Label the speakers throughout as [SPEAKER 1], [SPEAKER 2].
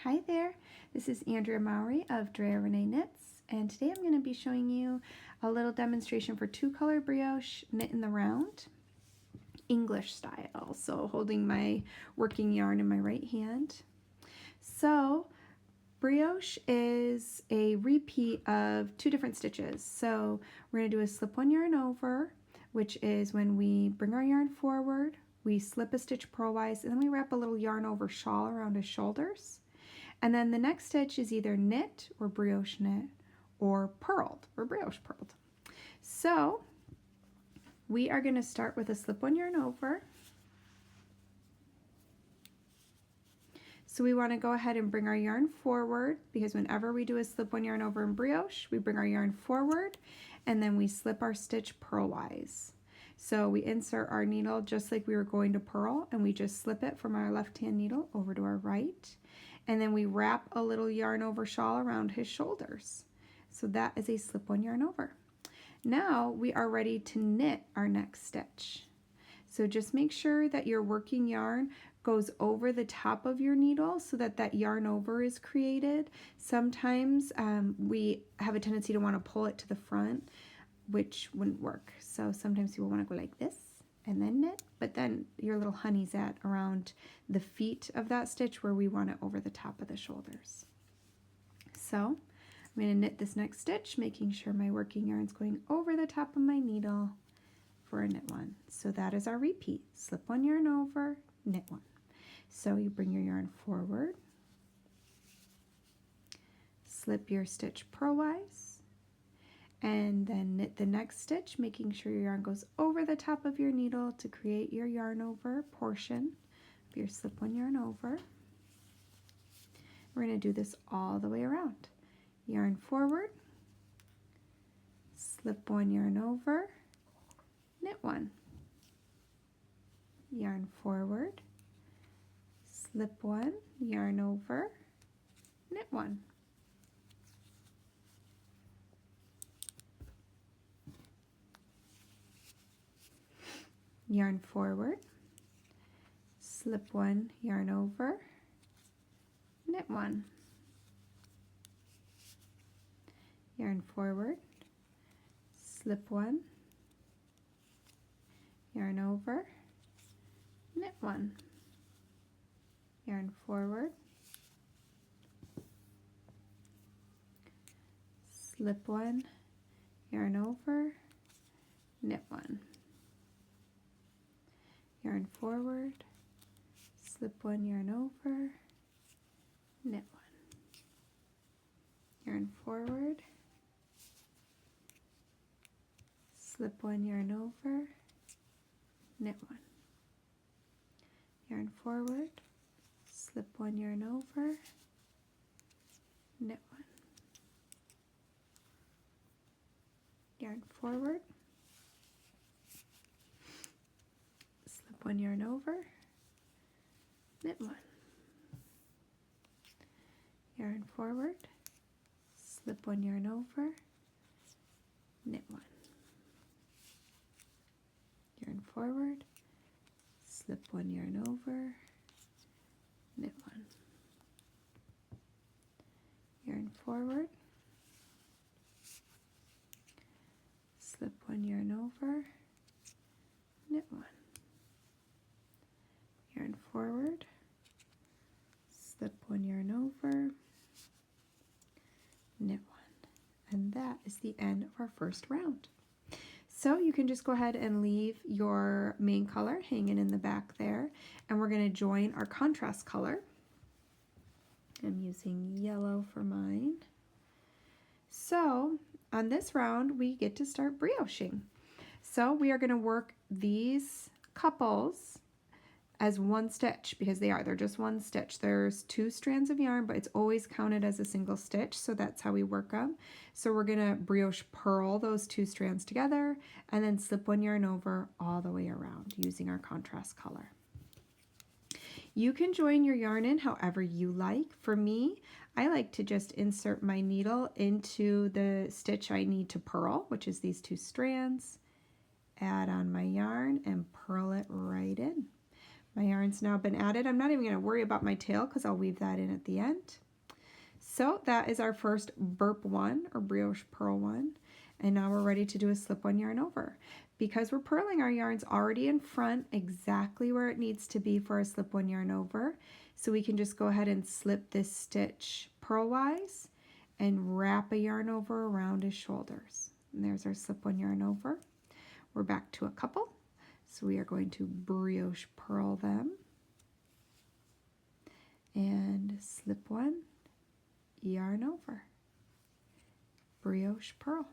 [SPEAKER 1] Hi there, this is Andrea Mowry of Drea Renee Knits, and today I'm going to be showing you a little demonstration for two-color brioche knit in the round, English style, so holding my working yarn in my right hand. So brioche is a repeat of two different stitches, so we're going to do a slip one yarn over, which is when we bring our yarn forward, we slip a stitch purlwise, and then we wrap a little yarn over shawl around his shoulders. And then the next stitch is either knit or brioche knit or purled or brioche purled. So we are going to start with a slip one yarn over. So we want to go ahead and bring our yarn forward, because whenever we do a slip one yarn over in brioche, we bring our yarn forward and then we slip our stitch purlwise. So we insert our needle just like we were going to purl, and we just slip it from our left hand needle over to our right. And then we wrap a little yarn over shawl around his shoulders. So that is a slip one yarn over. Now we are ready to knit our next stitch. So just make sure that your working yarn goes over the top of your needle so that that yarn over is created. Sometimes we have a tendency to want to pull it to the front, which wouldn't work. So sometimes people want to go like this and then knit, but then your little honey's at around the feet of that stitch where we want it over the top of the shoulders. So I'm going to knit this next stitch, making sure my working yarn is going over the top of my needle for a knit one. So that is our repeat. Slip one yarn over, knit one. So you bring your yarn forward, slip your stitch purlwise, and then knit the next stitch, making sure your yarn goes over the top of your needle to create your yarn over portion of your slip one yarn over. We're going to do this all the way around. Yarn forward, slip one yarn over, knit one. Yarn forward, slip one, yarn over, knit one. Yarn forward, slip one, yarn over, knit one. Yarn forward, slip one, yarn over, knit one. Yarn forward, slip one, yarn over, knit one. Yarn forward, slip one yarn over, knit one. Yarn forward, slip one yarn over, knit one. Yarn forward, slip one yarn over, knit one. Yarn forward, slip one yarn over, knit one. Yarn forward, slip one yarn over, knit one. Yarn forward, slip one yarn over, knit one. Yarn forward, slip one yarn over, knit one. Yarn forward, slip one yarn over, knit one. And that is the end of our first round. So you can just go ahead and leave your main color hanging in the back there, and we're going to join our contrast color. I'm using yellow for mine. So on this round we get to start brioching. So we are going to work these couples as one stitch, because they're just one stitch. There's two strands of yarn, but it's always counted as a single stitch, so that's how we work them. So we're gonna brioche purl those two strands together and then slip one yarn over all the way around using our contrast color. You can join your yarn in however you like. For me, I like to just insert my needle into the stitch I need to purl, which is these two strands, add on my yarn and purl it right in. My yarn's now been added. I'm not even going to worry about my tail because I'll weave that in at the end. So that is our first burp one or brioche purl one. And now we're ready to do a slip-one yarn over. Because we're purling, our yarn's already in front, exactly where it needs to be for a slip-one yarn over. So we can just go ahead and slip this stitch purlwise and wrap a yarn over around his shoulders. And there's our slip-one yarn over. We're back to a couple. So we are going to brioche purl them and slip one, yarn over, brioche purl.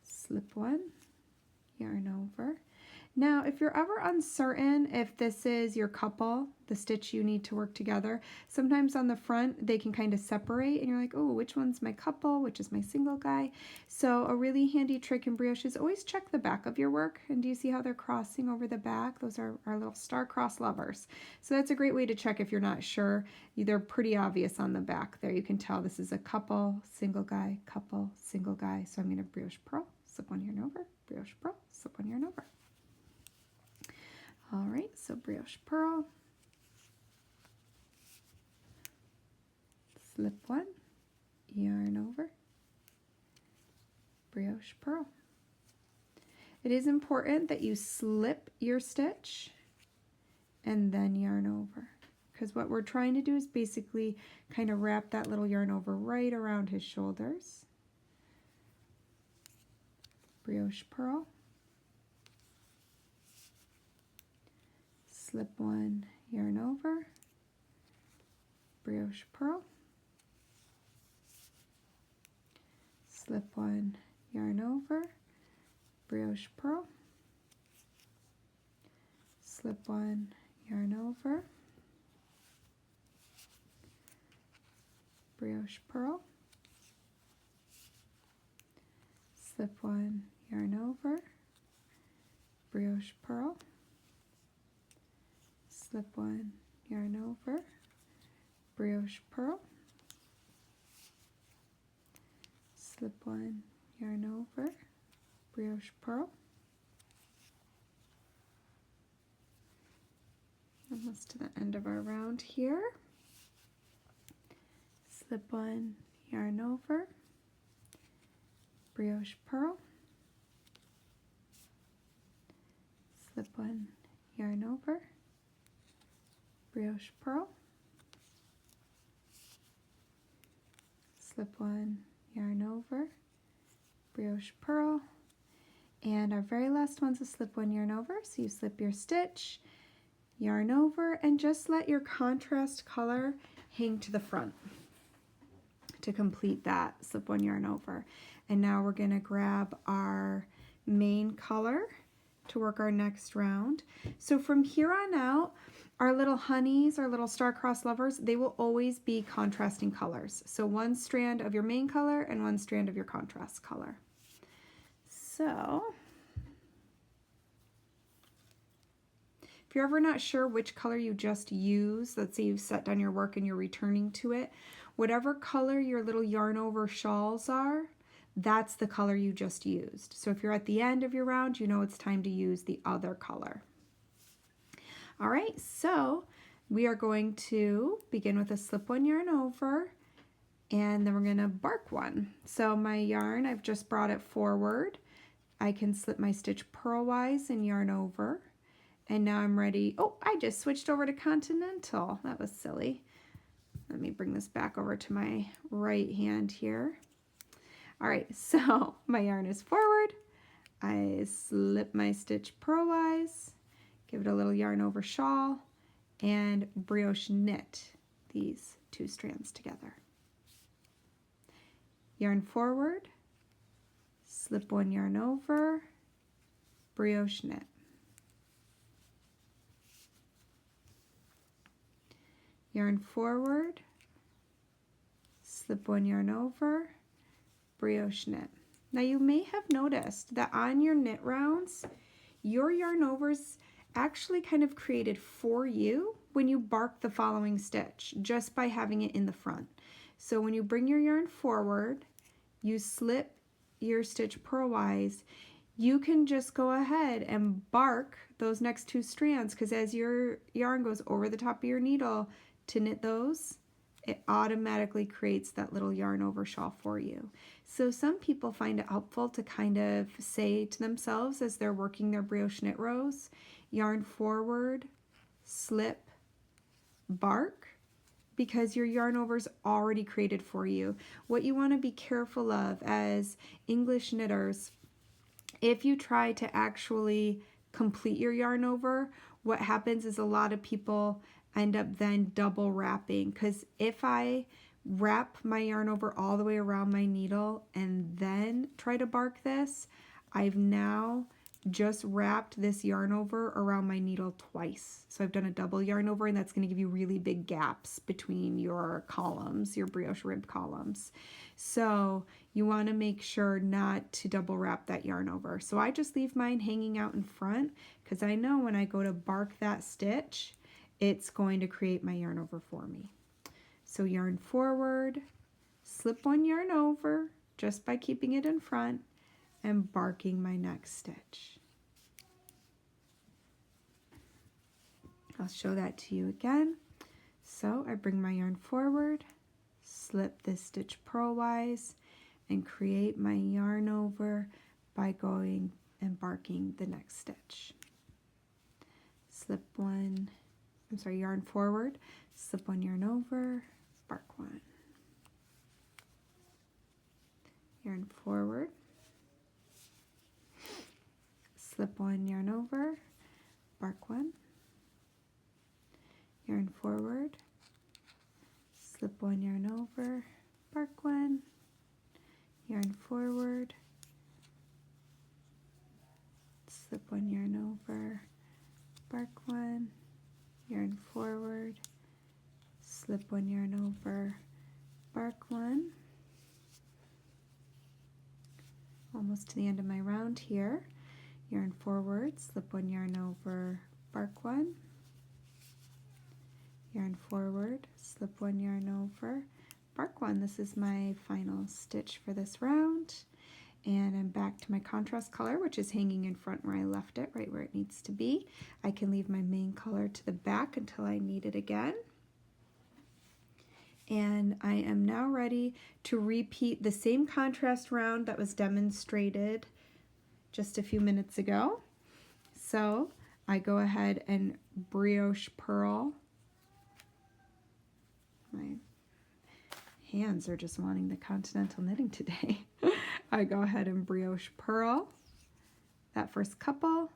[SPEAKER 1] Slip one, yarn over. Now, if you're ever uncertain if this is your couple, the stitch you need to work together, sometimes on the front they can kind of separate and you're like, oh, which one's my couple, which is my single guy? So a really handy trick in brioche is always check the back of your work. And do you see how they're crossing over the back? Those are our little star-crossed lovers. So that's a great way to check if you're not sure. They're pretty obvious on the back there. You can tell this is a couple, single guy, couple, single guy. So I'm going to brioche purl, slip one yarn over, brioche purl, slip one yarn over. All right, so brioche purl, slip one, yarn over, brioche purl. It is important that you slip your stitch and then yarn over, because what we're trying to do is basically kind of wrap that little yarn over right around his shoulders. Brioche purl. Slip one, yarn over, brioche purl, slip one, yarn over, brioche purl, slip one, yarn over, brioche purl, slip one, yarn over, brioche purl, slip one, yarn over, brioche purl, slip one, yarn over, brioche purl. Almost to the end of our round here. Slip one, yarn over, brioche purl, slip one, yarn over, brioche purl, slip one, yarn over, brioche purl, and our very last one's a slip one, yarn over. So you slip your stitch, yarn over, and just let your contrast color hang to the front to complete that slip one, yarn over. And now we're going to grab our main color to work our next round. So from here on out, our little honeys, our little star-crossed lovers, they will always be contrasting colors. So one strand of your main color and one strand of your contrast color. So if you're ever not sure which color you just used, let's say you've set down your work and you're returning to it, whatever color your little yarn over shawls are, that's the color you just used. So if you're at the end of your round, you know it's time to use the other color. All right, so we are going to begin with a slip one, yarn over, and then we're going to bark one. So my yarn, I've just brought it forward. I can slip my stitch purlwise and yarn over. And now I'm ready. Oh, I just switched over to Continental. That was silly. Let me bring this back over to my right hand here. All right, so my yarn is forward. I slip my stitch purlwise, give it a little yarn over shawl, and brioche knit these two strands together. Yarn forward, slip one yarn over, brioche knit. Yarn forward, slip one yarn over, brioche knit. Now you may have noticed that on your knit rounds, your yarn overs actually kind of created for you when you bark the following stitch, just by having it in the front. So when you bring your yarn forward, you slip your stitch purlwise, you can just go ahead and bark those next 2 strands, because as your yarn goes over the top of your needle to knit those, it automatically creates that little yarn over shawl for you. So some people find it helpful to kind of say to themselves as they're working their brioche knit rows, yarn forward, slip, bark, because your yarn over is already created for you. What you want to be careful of as English knitters, if you try to actually complete your yarn over, what happens is a lot of people end up then double wrapping, because if I wrap my yarn over all the way around my needle and then try to bark this, I've now just wrapped this yarn over around my needle twice. So I've done a double yarn over, and that's going to give you really big gaps between your columns, your brioche rib columns. So you want to make sure not to double wrap that yarn over. So I just leave mine hanging out in front, because I know when I go to bark that stitch, it's going to create my yarn over for me. So yarn forward, slip 1 yarn over just by keeping it in front, and barking my next stitch. I'll show that to you again. So I bring my yarn forward, slip this stitch purlwise, and create my yarn over by going and barking the next stitch. Slip 1, yarn forward, slip 1 yarn over, bark 1. Yarn forward, slip 1 yarn over, bark 1. Yarn forward, slip 1 yarn over, bark 1. Yarn forward, slip 1 yarn over, bark 1. Yarn forward, slip 1 yarn over, bark 1. Almost to the end of my round here. Yarn forward, slip 1 yarn over, bark 1. Yarn forward, slip 1 yarn over, bark 1. This is my final stitch for this round. And I'm back to my contrast color, which is hanging in front where I left it, right where it needs to be. I can leave my main color to the back until I need it again. And I am now ready to repeat the same contrast round that was demonstrated just a few minutes ago. So I go ahead and brioche purl. My hands are just wanting the continental knitting today. I go ahead and brioche purl that first couple,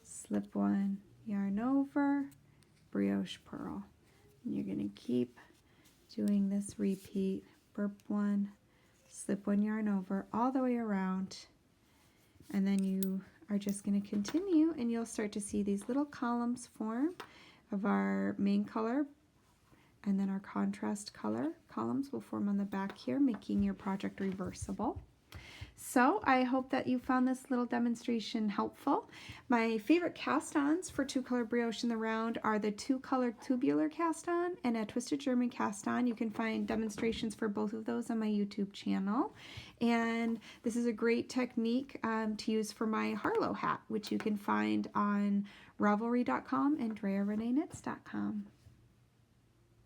[SPEAKER 1] slip 1 yarn over, brioche purl. And you're going to keep doing this repeat, burp 1, slip 1 yarn over all the way around, and then you are just going to continue, and you'll start to see these little columns form of our main color, and then our contrast color columns will form on the back here, making your project reversible. So I hope that you found this little demonstration helpful. My favorite cast-ons for 2-color brioche in the round are the 2-color tubular cast-on and a twisted German cast-on. You can find demonstrations for both of those on my YouTube channel. And this is a great technique to use for my Harlow hat, which you can find on Ravelry.com and DreaReneeKnits.com.